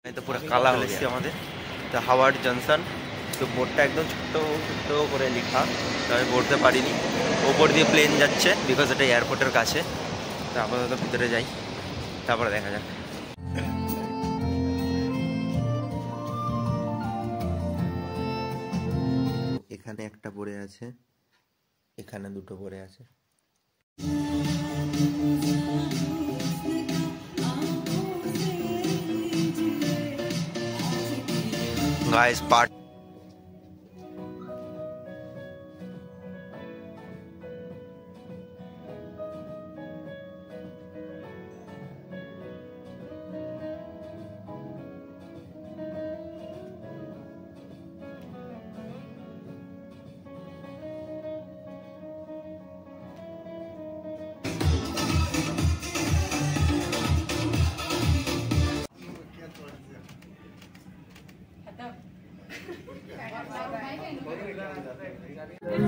तो पूरा काला हो गया আমাদের তো হাওয়ার্ড জনসন তো বোর্ডটা একদম ছোট্ট ছোট্ট করে লেখা তো আমি পড়তে পারিনি ওপর দিয়ে প্লেন যাচ্ছে বিকজ এটা এয়ারপোর্টের কাছে তো আপাতত ভিতরে যাই তারপরে দেখা যাক এখানে একটা পড়ে আছে এখানে দুটো পড়ে আছে guys part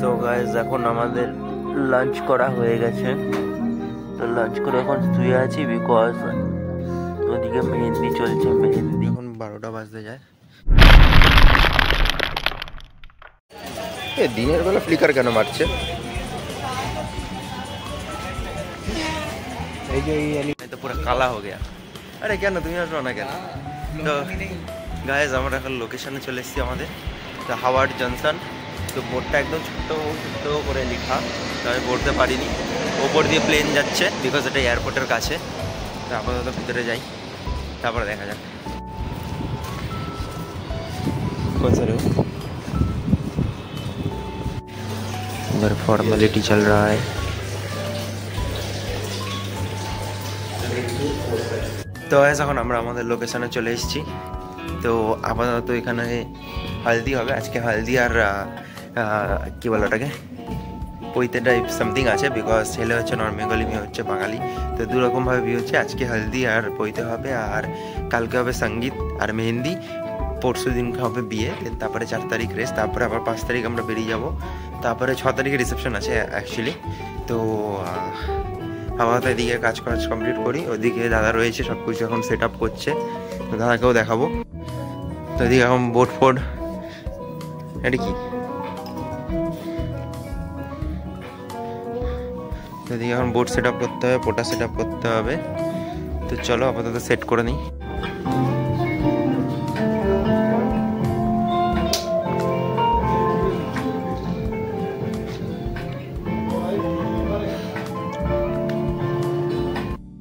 তো গাইস এখন আমাদের লাঞ্চ করা হয়ে গেছে তো লাঞ্চ করে এখন শুয়ে আছি বিকজ ওদিকে মেহেন্দি চলছে মেহেন্দি এখন 12টা বাজতে যায় এ দিনের বেলা ফ্লিকার কেন মারছে এই যে এই তো পুরো কালা হয়ে গেল আরে কেন তুমি আসো না কেন তো গাইস আমরা এখন লোকেশনে চলে এসেছি আমাদের তো হাওয়ার্ড জনসন তো বোর্ডটা একদম ছোট্ট ছোট্ট করে লেখা তো আমি পড়তে পারিনি ওপর দিয়ে প্লেন যাচ্ছে বিকজ এটা এয়ারপোর্টের কাছে তো আপাতত ভিতরে যাই তারপরে দেখা যাক इधर फॉर्मेलिटी चल रहा है তো এখন আমরা আমাদের লোকেশনে চলে এসেছি তো আপাতত এখানে হলদি হবে আজকে হলদি আর কি বলে ওটাকে পৈতে টাইপ সামথিং আছে বিকজ ছেলে হচ্ছে নন বেঙ্গলি মেয়ে হচ্ছে বাঙালি তো দুরকমভাবে বিয়ে হচ্ছে আজকে হলদি আর পৈতে হবে আর কালকে হবে সঙ্গীত আর মেহেন্দি পরশু দিন হবে বিয়ে তারপরে 4 তারিখ রেস্ট তারপরে আবার 5 তারিখ আমরা বেরিয়ে যাব তারপরে 6 তারিখে রিসেপশন আছে অ্যাকচুয়ালি তো আপাতত এদিকে কাজ কমপ্লিট করি ওদিকে দাদা রয়েছে সব কিছু এখন সেট আপ করছে তো দাদাকেও দেখাবো তো এদিকে এখন বোর্ড ফোর্ড এটা কি তো এদিকে এখন বোর্ড সেট আপ করতে হবে পোটা সেট আপ করতে হবে তো চলো আপাতত সেট করে নিই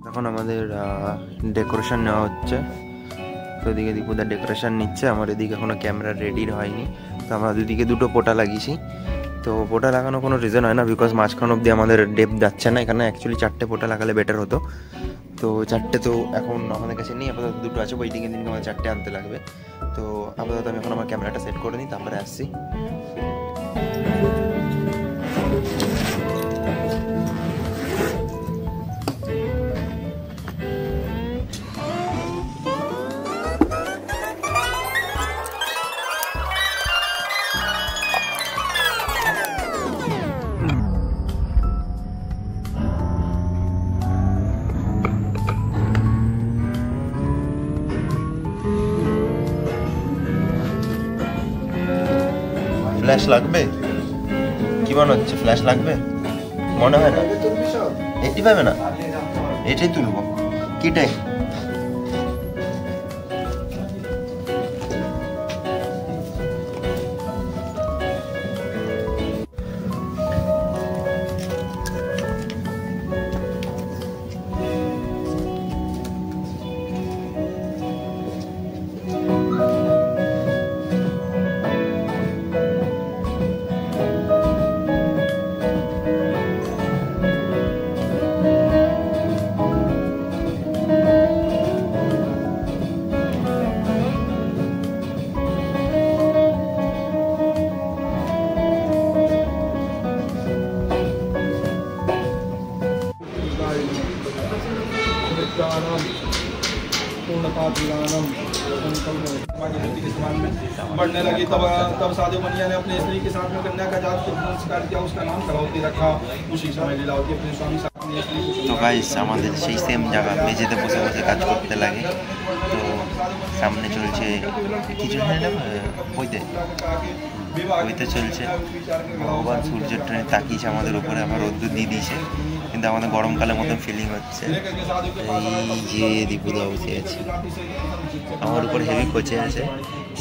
এখন আমাদের ডেকোরেশন নেওয়া হচ্ছে তো এদিকে দীপুদা ডেকোরেশন নিচ্ছে আমার এদিকে এখনো ক্যামেরা রেডি হয়নি তো আমরা দুদিকে দুটো পোটা লাগিয়েছি তো পোটা লাগানো কোনো রিজন হয় না বিকজ মাঝখান অব্দি আমাদের ডেপ যাচ্ছে না এখানে অ্যাকচুয়ালি 4টে পোটা লাগালে বেটার হতো তো 4টে তো এখন আমাদের কাছে নেই আপাতত দুটো আছে ওয়েটিংয়ের দিনকে আমাদের 4টে আনতে লাগবে তো আপাতত আমি এখন আমার ক্যামেরাটা সেট করে নিই তারপরে আসছি ফ্ল্যাশ লাগবে কি মনে হচ্ছে ফ্ল্যাশ লাগবে মনে হয় না এটি পাবে না এটাই তুলবো কিটাই बढ़ने लगी तब साधु मनिया ने अपने स्त्री के साथ में कन्या का जात संस्कार किया उसका नाम कलौती रखा उसी समय लीलावती अपने स्वामी साथ में तो गाइस আমাদের সেই সেম জায়গা মেঝেতে বসে বসে কাজ করতে লাগে তো সামনে চলছে কি চলছে না বইতে চলছে ভগবান সূর্যের ট্রেনে তাকিয়েছে আমাদের উপরে, আবার রোদ্দুর দিয়ে দিয়েছে, কিন্তু আমাদের গরমকালের মতন ফিলিং হচ্ছে। এই যে দীপুদা বসে আছে আমার উপর, হেভি কোচে আছে,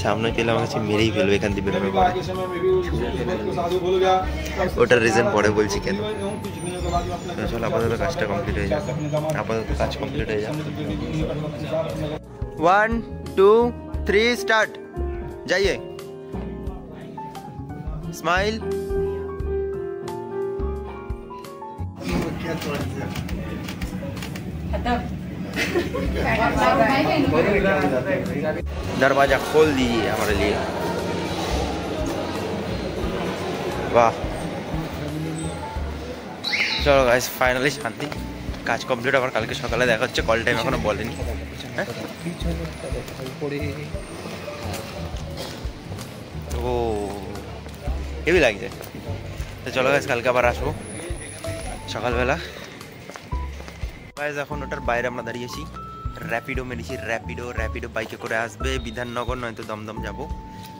সামনে পেলে আমার কাছে মেরেই ফেলবে এখান থেকে বেরোবে পরে। ওটার রিজন পরে বলছি কেন। চলো আপাতত কাজটা কমপ্লিট হয়ে যাবে, আপাতত কাজ কমপ্লিট হয়ে যাবে। 1 2 3 स्टार्ट। जाइए, स्माइल। दरवाजा खोल दीजिए हमारे लिए। वाह, চলো গাইস ফাইনালি শান্তি, কাজ কমপ্লিট। আবার কালকে সকালে দেখা হচ্ছে, কল টাইম এখনো বলেনি। ও হেভি লাগছে। তো চলো গাইস কালকে আবার আসবো সকালবেলা। গাইস এখন ওটার বাইরে আমরা দাঁড়িয়েছি, র্যাপিডো মেরেছি, র্যাপিডো বাইকে করে আসবে বিধাননগর, নয়তো দমদম যাব।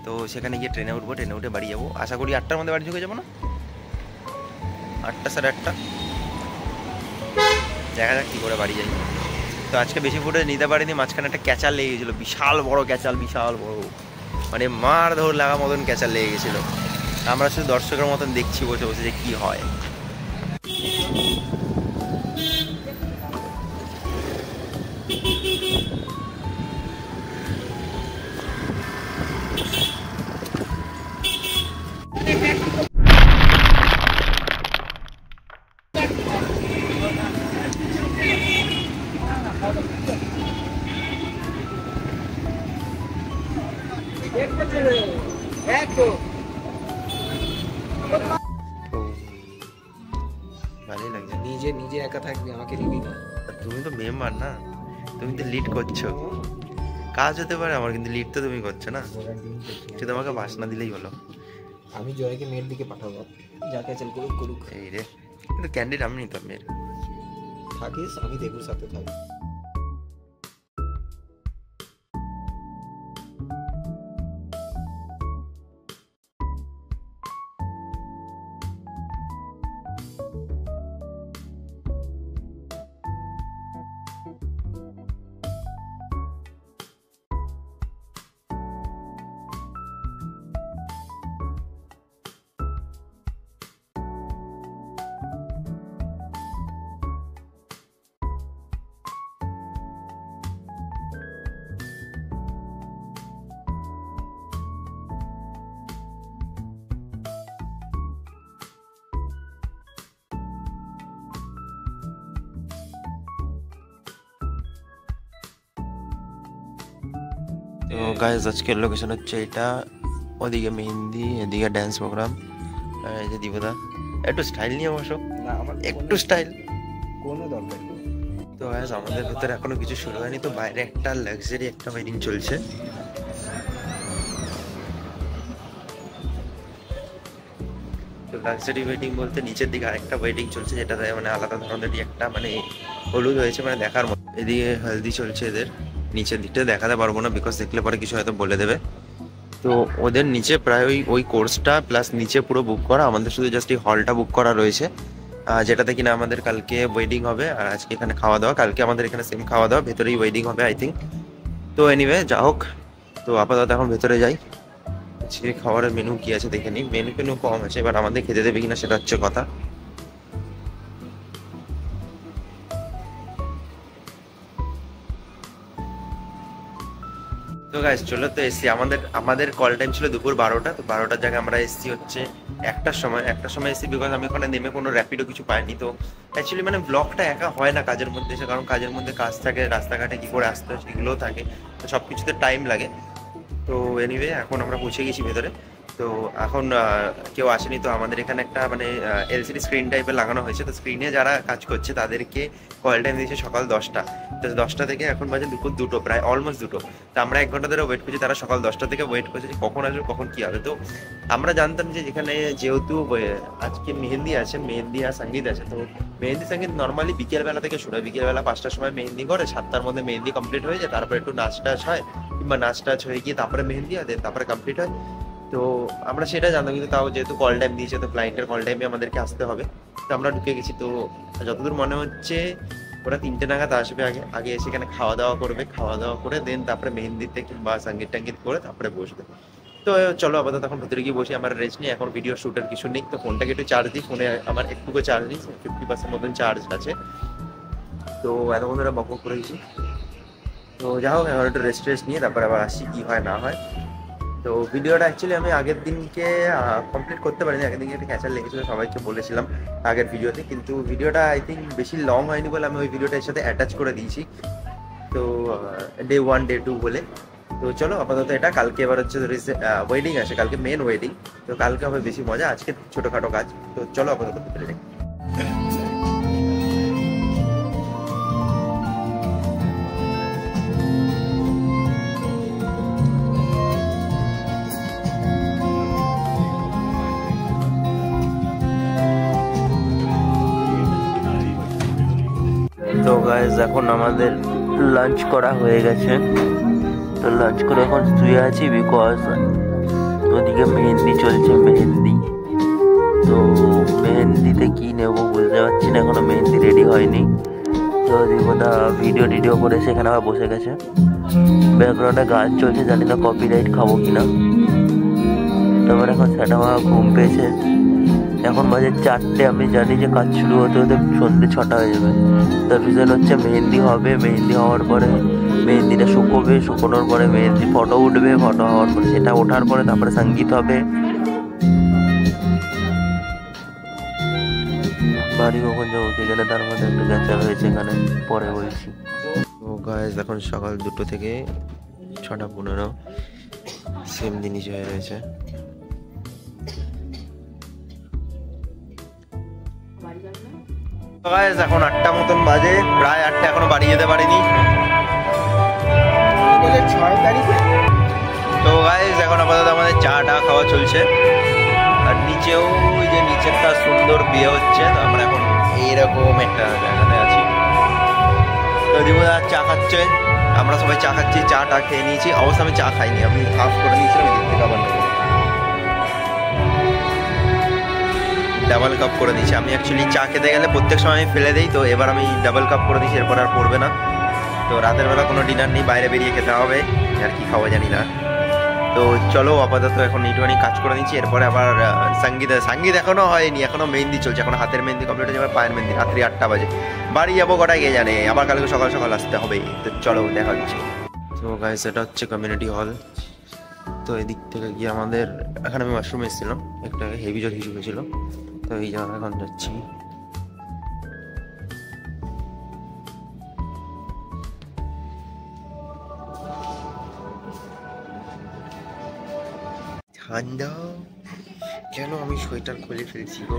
তো সেখানে গিয়ে ট্রেনে উঠবো, ট্রেনে উঠে বাড়ি যাবো। আশা করি 8টার মধ্যে বাড়ি ঢুকে যাবো না, 8টা 8:30। দেখা যাক কী করে বাড়ি যাই। তো আজকে বেশি ফুটে নিতে পারিনি, মাঝখানে একটা ক্যাচাল লেগে গেছিলো, বিশাল বড় ক্যাচাল, বিশাল বড়, মানে মার ধর লাগা মতন ক্যাচাল লেগে গেছিলো। আমরা শুধু দর্শকের মতন দেখছি বসে বসে যে কী হয়। ভালোই লাগছে। নিজে একা থাকবি, আমাকে নিবি না। তুমি তো মেম্বার না, তুমি তো লিড করছো। কাজ হতে পারে আমার, কিন্তু লিড তো তুমি করছো না। শুধু আমাকে বাসনা দিলেই হলো। আমি জয়কে মেয়ের দিকে পাঠাবো, যা ক্যাচাল করুক। এই রে, কিন্তু ক্যান্ডিড আমি নিতাম মেয়ের। থাকিস, আমি দেখুর সাথে থাকি। তো গাইজ আজকের লোকেশন হচ্ছে এটা, ওদিকে মেহেন্দি, এদিকে ড্যান্স প্রোগ্রাম, আর এই যে দীপদা। একটু স্টাইল নিয়ে বসো, একটু স্টাইল, কোনো দরকার নেই। তো গাইজ আমাদের ভিতরে এখনো কিছু শুরু হয়নি। তো বাইরে একটা লাক্সারি একটা ওয়েডিং চলছে। তো লাক্সারি ওয়েডিং বলতে নিচের দিকে আরেকটা ওয়েডিং চলছে, যেটাতে মানে আলাদা ধরনের একটা মানে হলুদ হয়েছে, মানে দেখার মতো। এদিকে হলদি চলছে এদের, নিচের দিকটা দেখাতে পারবো না বিকজ দেখলে পরে কিছু হয়তো বলে দেবে। তো ওদের নিচে প্রায় ওই কোর্সটা প্লাস নিচে পুরো বুক করা, আমাদের শুধু জাস্ট এই হলটা বুক করা রয়েছে, যেটাতে কিনা আমাদের কালকে ওয়েডিং হবে। আর আজকে এখানে খাওয়া দাওয়া, কালকে আমাদের এখানে সেম খাওয়া দাওয়া, ভেতরেই ওয়েডিং হবে আই থিঙ্ক। তো এনিওয়ে যা হোক, তো আপাতত এখন ভেতরে যাই। আজকে খাবারের মেনু কি আছে দেখে নিই। মেনু কম আছে, এবার আমাদের খেতে দেবে কিনা সেটা হচ্ছে কথা। তো গাইস চলো, তো এসছি, আমাদের কল টাইম ছিল দুপুর 12টা। তো 12টার জায়গায় আমরা এসছি হচ্ছে 1টার সময় এসছি, বিকজ আমি ওখানে নেমে কোনো র্যাপিডো কিছু পাইনি। তো অ্যাকচুয়ালি মানে ব্লগটা একা হয় না কাজের মধ্যে এসে, কারণ কাজের মধ্যে কাজ থাকে, রাস্তাঘাটে কী করে আসতে হয় সেগুলোও থাকে, তো সব কিছুতে টাইম লাগে। তো এনিওয়ে এখন আমরা পৌঁছে গেছি ভেতরে। তো এখন কেউ আসেনি, তো আমাদের এখানে একটা মানে এলসিডি স্ক্রিন টাইপের লাগানো হয়েছে। তো স্ক্রিনে যারা কাজ করছে তাদেরকে কল টাইম দিয়েছে সকাল 10টা। তো 10টা থেকে এখন বাজে দুপুর 2টো, প্রায় অলমোস্ট 2টো। তো আমরা 1 ঘন্টা ধরে ওয়েট করছি, তারা সকাল 10টা থেকে ওয়েট করছে যে কখন আসবে, কখন কী হবে। তো আমরা জানতাম যে যেখানে যেহেতু আজকে মেহেন্দি আছে, মেহেন্দি আর সঙ্গীত আছে, তো মেহেন্দি সঙ্গীত নর্মালি বিকেলবেলা থেকে শুরু হয়। বিকেলবেলা 5টার সময় মেহেন্দি করে, 7টার মধ্যে মেহেন্দি কমপ্লিট হয়ে যায়, তারপরে একটু নাচ টাচ হয়, কিংবা নাচ টাচ হয়ে গিয়ে তারপরে মেহেন্দি হয়, তারপরে কমপ্লিট হয়। তো আমরা সেটা জানতাম, কিন্তু তাও যেহেতু কল টাইম দিয়েছে, তো ক্লায়েন্টের কল টাইমে আমাদেরকে আসতে হবে। তো আমরা ঢুকে গেছি। তো যতদূর মনে হচ্ছে ওরা 3টে নাগাদ আসবে। আগে এসে এখানে খাওয়া দাওয়া করবে, খাওয়া দাওয়া করে দেন তারপরে মেহেন্দিতে কিংবা সঙ্গীত টঙ্গীত করে তারপরে বসবে। তো চলো আপাতত এখন ভেতরে গিয়ে বসি। আমার রেস্ট নেই, এখন ভিডিও শ্যুটের কিছু নেই। তো ফোনটাকে একটু চার্জ দিই। ফোনে আমার একটুকু চার্জ নেই, 50% মতন চার্জ আছে। তো এতক্ষণ ধরে বক করে দিয়েছি। তো যা হোক, এখন একটু রেস্ট নিয়ে তারপরে আবার আসি, কী হয় না হয়। তো ভিডিওটা অ্যাকচুয়ালি আমি আগের দিনকে কমপ্লিট করতে পারিনি। আগের দিনকে একটা ক্যাচার লেগেছিলো, সবাইকে বলেছিলাম আগের ভিডিওতে, কিন্তু ভিডিওটা আই থিঙ্ক বেশি লং হয়নি বলে আমি ওই ভিডিওটা এর সাথে অ্যাটাচ করে দিয়েছি। তো ডে 1 ডে 2 বলে। তো চলো আপাতত এটা, কালকে এবার হচ্ছে ওয়েডিং আছে, কালকে মেন ওয়েডিং। তো কালকে হবে বেশি মজা, আজকে ছোটোখাটো কাজ। তো চলো আপাতত ভিতরে যাই। তো গাইস এখন আমাদের লাঞ্চ করা হয়ে গেছে। তো লাঞ্চ করে এখন শুয়ে আছি, বিকজ ওদিকে মেহেন্দি চলছে, মেহেন্দি। তো মেহেন্দিতে কি নেবো বুঝতে পারছি না, এখনো মেহেন্দি রেডি হয়নি। তো দীপদা ভিডিও করে সেখানে আবার বসে গেছে। ব্যাকগ্রাউন্ডে গান চলছে, জানি না কপিরাইট খাবো কিনা। তারপর এখন সেটা আমার ঘুম পেয়েছে। এখন বাজে 4টে, আমি জানি যে কাজ শুরু হতে হতে সন্ধ্যে 6টা হয়ে যাবে। তার রিজন হচ্ছে মেহেন্দি হবে, মেহেন্দি হওয়ার পরে মেহেন্দিটা শুকোবে, শুকোনোর পরে মেহেন্দি ফটো উঠবে, ফটো হওয়ার পরে সেটা ওঠার পরে তারপরে সঙ্গীত হবে। বাড়ি কখন যাবো কে জানে, তার মধ্যে একটা ক্যাচার হয়েছে এখানে, পরে বলছি। তো গাইস এখন সকাল 2টো থেকে 6টা 15 সেম জিনিস হয়ে রয়েছে। এখন 8টা মতন বাজে, প্রায় 8টা, এখনো বাড়ি যেতে পারিনি। 6 তারিখে। তো গাইস এখন আপাতত আমাদের চা খাওয়া চলছে, আর নিচেও ওই যে নিচেরটা সুন্দর বিয়ে হচ্ছে। তো আমরা এখন এইরকম একটা জায়গাতে আছি। তো দিবদা চা খাচ্ছে, আমরা সবাই চা খাচ্ছি, চাটা খেয়ে নিয়েছি। অবশ্য আমি চা খাইনি, আমি হাফ করে নিয়েছিলাম, এদিক থেকে আবার ডাবল কাপ করে দিয়েছি। আমি অ্যাকচুয়ালি চা খেতে গেলে প্রত্যেক সময় আমি ফেলে দিই, তো এবার আমি ডাবল কাপ করে দিয়েছি, এরপর আর পড়বে না। তো রাতের বেলা কোনো ডিনার নেই, বাইরে বেরিয়ে খেতে হবে, আর কি খাবো জানি না। তো চলো আপাতত এখন একটুখানি কাজ করে নিচ্ছি, এরপরে আবার সঙ্গীত এখনো হয়নি, এখনো মেহেন্দি চলছে, এখনো হাতের মেহেন্দি কমপ্লিট হয়ে যাবে, পায়ের মেহেন্দি। রাত্রি 8টা বাজে, বাড়ি যাবো কটায় কে জানে, আবার কালকে সকাল সকাল আসতে হবে। তো চলো দেখা হচ্ছে। তো গাইস এটা হচ্ছে কমিউনিটি হল। তো এদিক থেকে গিয়ে আমাদের, এখানে আমি ওয়াশরুমে এসেছিলাম, একটা হেভি জল হিসু হয়েছিল। তো এই জায়গা এখন যাচ্ছি। ঠান্ডা কেন, আমি সোয়েটার খুলে ফেলছি গো।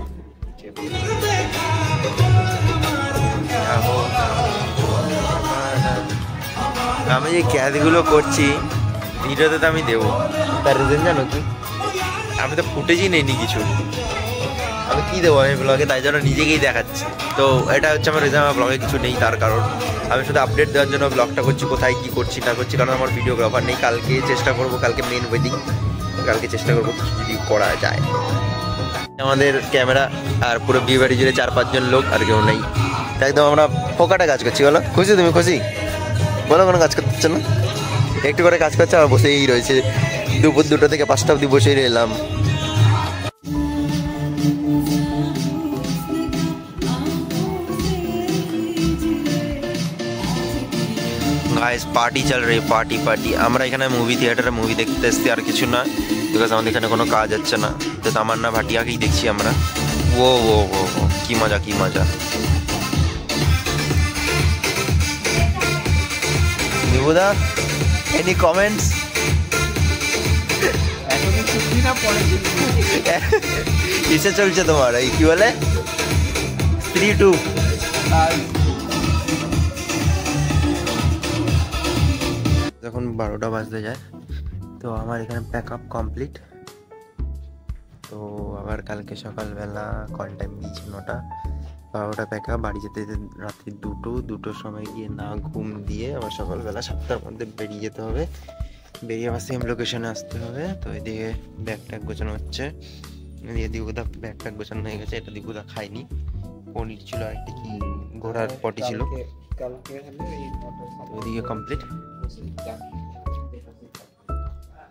আমি যে ক্যাচগুলো করছি ভিডিওতে তো আমি দেবো, তার রিজন জানো কি? আমি তো ফুটেজই নেইনি কিছু, আমি কী দেবো আমি ব্লগে, তাই জন্য নিজেকেই দেখাচ্ছি। তো এটা হচ্ছে আমার রিজন, আমার ব্লগে কিছু নেই, তার কারণ আমি শুধু আপডেট দেওয়ার জন্য ব্লগটা করছি, কোথায় কী করছি না করছি, কারণ আমার ভিডিওগ্রাফার নেই। কালকে চেষ্টা করবো, কালকে মেন ওয়েডিং, কালকে চেষ্টা করবো যদি করা যায়। আমাদের ক্যামেরা আর পুরো বিয়ে বাড়ি জুড়ে 4-5 জন লোক, আর কেউ নেই। একদম আমরা ফোকাটা কাজ করছি। বলো খুশি, তুমি খুশি? বলো কোনো কাজ করতে না, একটু করে কাজ করছে, আর বসেই রয়েছে। দুপুর 2টা থেকে 5টা অবধি বসেই রইলাম। গাইস পার্টি চল রে, পার্টি। আমরা এখানে মুভি থিয়েটারে মুভি দেখতে এসছি, আর কিছু না, বিকজ আমাদের এখানে কোনো কাজ হচ্ছে না। তো তামান্না ভাটিয়াকেই দেখছি আমরা। ও কি মজা। নিবুদা এনি কমেন্টস? কিসে চলছে তোমার এই কি বলে 3-2 যখন 12টা বাজতে যায় তো আমার এখানে প্যাক আপ কমপ্লিট। তো আবার কালকে সকালবেলা কল টাইম দিয়েছি 9টা, 12টা প্যাক আপ, বাড়ি যেতে যেতে রাত্রি 2টোর সময় গিয়ে না ঘুম দিয়ে আবার সকালবেলা 7টার মধ্যে বেরিয়ে যেতে হবে, বেরিয়ে আবার সেম লোকেশনে আসতে হবে। তো এদিকে ব্যাগ ট্যাগ গোছানো হচ্ছে, এদিকে দিগুদা ব্যাগ ট্যাগ গোছানো হয়ে গেছে। এটা দিগুদা খাইনি, পনির ছিল আর একটা কি ঘোড়ার পটি ছিল। ওদিকে কমপ্লিট।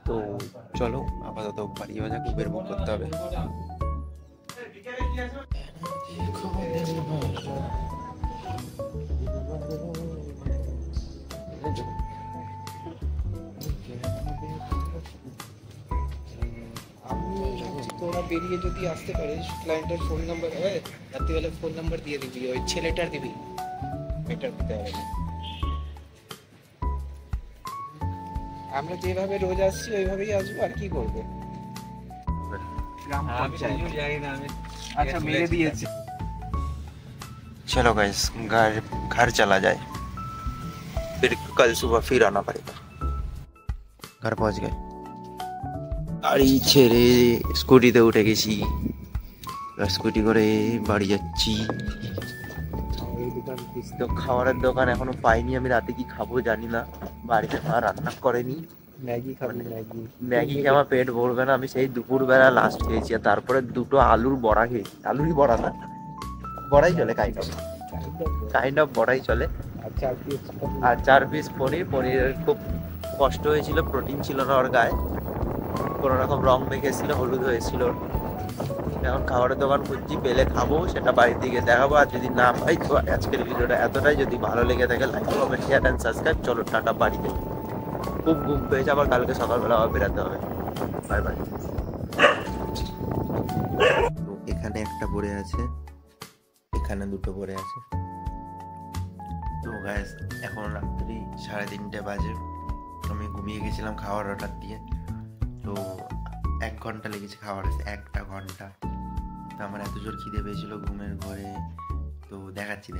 তো চলো আপাতত বাড়ি যাওয়া যাক, উবের বুক করতে হবে। তোরা বেরিয়ে যদি আসতে পারিস ক্লায়েন্টের ফোন নাম্বার রাত্রিবেলা ফোন নাম্বার দিয়ে দিবি, ওই ছেলেটার দিবি, এটার দিতে হবে না। আমরা যেভাবে রোজ আসছি ওইভাবেই আসবো, আর কি করবো। আচ্ছা মেরে দিয়েছি। चलो गाइस घर चला जाए, फिर कल सुबह फिर आना पड़ेगा। घर पहुंच गए, গাড়ি ছেড়ে স্কুটিতে উঠে গেছি, স্কুটি করে বাড়ি যাচ্ছি। তো খাবারের দোকান এখনো পাইনি, আমি রাতে কি খাবো জানি না, বাড়িতে মা রান্না করেনি। ম্যাগি খাবি? ম্যাগি খেয়ে আমার পেট ভরবে না, আমি সেই দুপুরবেলা লাস্ট খেয়েছি, আর তারপরে 2টো আলুর বড়া খেয়েছি। আলুরই বড়া না, বড়াই চলে, কাইন্ড অফ বড়াই চলে। আর 4 পিস পনিরের খুব কষ্ট হয়েছিল, প্রোটিন ছিল না ওর গায়ে, কোনো রকম রং মেখেছিল, হলুদ হয়েছিল। এখন খাবারের দোকান খুঁজছি, পেলে খাবো, সেটা বাড়ির দিকে দেখাবো। আর যদি না পাই তো আজকের ভিডিওটা এতটাই, যদি ভালো লেগে থাকে like comment share and subscribe. চলো টাটা, বাড়িতে খুব ঘুম পেয়েছে, আবার কালকে সকালবেলা আবার বেরাতে হবে। Bye bye. এখানে একটা পড়ে আছে, এখানে 2টো পড়ে আছে। তো গাইস এখন রাত্রি 3:30 বাজে, আমি ঘুমিয়ে গেছিলাম খাওয়ার অর্ডার দিয়ে। তো 1 ঘন্টা লেগেছে খাওয়ার, 1টা ঘন্টা। তো আমার এত জোর খিদে পেয়েছিল ঘুমের ঘরে, তো দেখাচ্ছি।